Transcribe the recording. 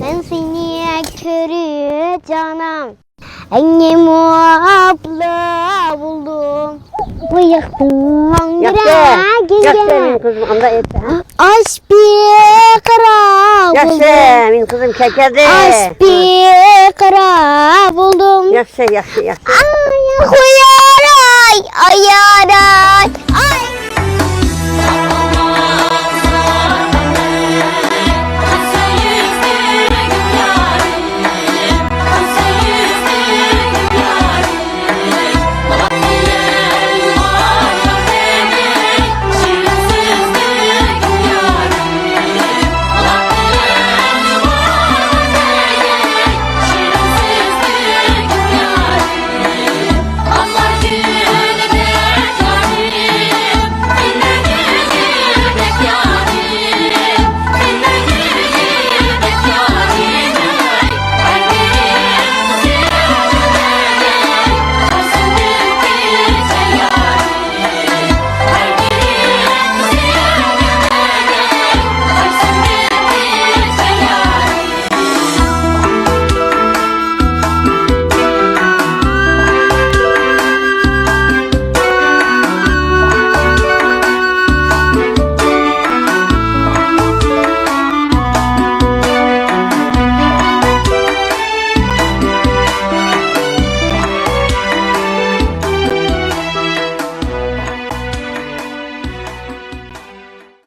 Ben seni körü canım. Annem abla buldum. Bıyıktım Yaşa benim kızım anda et. Aş bir kara buldum. Yaşa benim kızım kekedi. Aş bir kara buldum. Yaşa. Ay yaray, ay yaray, ay